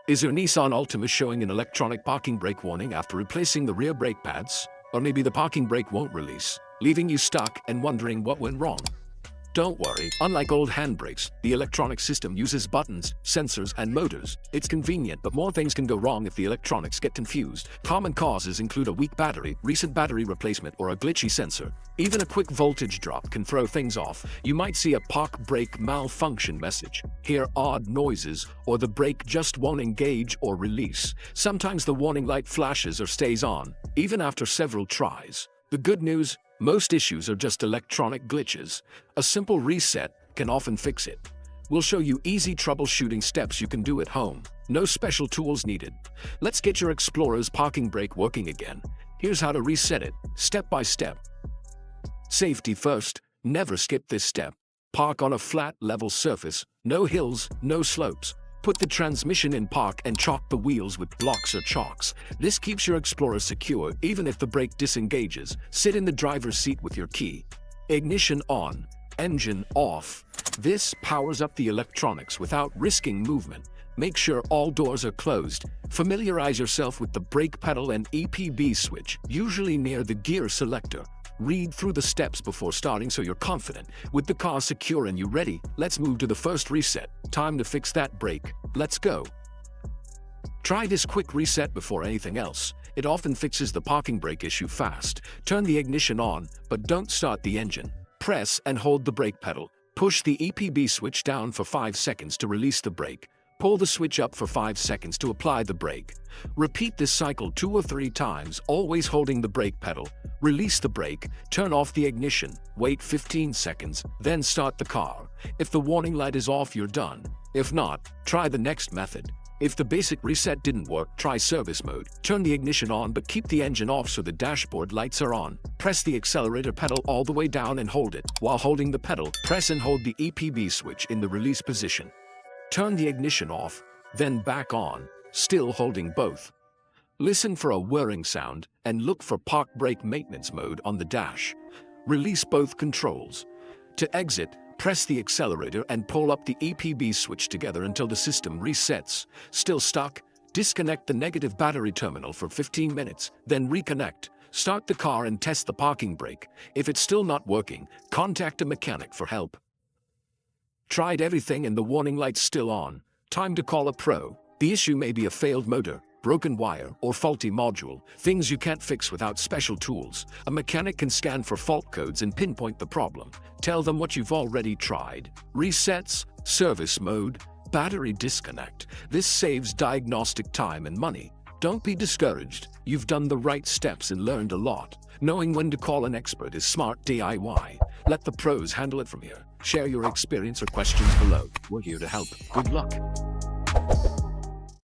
Is your Nissan Altima showing an electronic parking brake warning after replacing the rear brake pads? Or maybe the parking brake won't release, leaving you stuck and wondering what went wrong? Don't worry, unlike old handbrakes, the electronic system uses buttons, sensors, and motors. It's convenient, but more things can go wrong if the electronics get confused. Common causes include a weak battery, recent battery replacement, or a glitchy sensor. Even a quick voltage drop can throw things off. You might see a park brake malfunction message, hear odd noises, or the brake just won't engage or release. Sometimes the warning light flashes or stays on, even after several tries. The good news: most issues are just electronic glitches. A simple reset can often fix it. We'll show you easy troubleshooting steps you can do at home. No special tools needed. Let's get your Explorer's parking brake working again. Here's how to reset it, step by step. Safety first. Never skip this step. Park on a flat, level surface. No hills, no slopes. Put the transmission in park and chalk the wheels with blocks or chalks. This keeps your Explorer secure even if the brake disengages. Sit in the driver's seat with your key. Ignition on, engine off. This powers up the electronics without risking movement. Make sure all doors are closed. Familiarize yourself with the brake pedal and EPB switch, usually near the gear selector. Read through the steps before starting so you're confident. With the car secure and you ready, let's move to the first reset. Time to fix that brake. Let's go. Try this quick reset before anything else. It often fixes the parking brake issue fast. Turn the ignition on, but don't start the engine. Press and hold the brake pedal. Push the EPB switch down for 5 seconds to release the brake. Pull the switch up for 5 seconds to apply the brake. Repeat this cycle 2 or 3 times, always holding the brake pedal. Release the brake, turn off the ignition, wait 15 seconds, then start the car. If the warning light is off, you're done. If not, try the next method. If the basic reset didn't work, try service mode. Turn the ignition on but keep the engine off so the dashboard lights are on. Press the accelerator pedal all the way down and hold it. While holding the pedal, press and hold the EPB switch in the release position. Turn the ignition off, then back on, still holding both. Listen for a whirring sound and look for park brake maintenance mode on the dash. Release both controls. To exit, press the accelerator and pull up the EPB switch together until the system resets. Still stuck? Disconnect the negative battery terminal for 15 minutes, then reconnect. Start the car and test the parking brake. If it's still not working, contact a mechanic for help. Tried everything and the warning light's still on. Time to call a pro. The issue may be a failed motor, broken wire, or faulty module, things you can't fix without special tools. A mechanic can scan for fault codes and pinpoint the problem. Tell them what you've already tried. Resets, service mode, battery disconnect. This saves diagnostic time and money. Don't be discouraged. You've done the right steps and learned a lot. Knowing when to call an expert is smart DIY. Let the pros handle it from here. Share your experience or questions below. We're here to help. Good luck.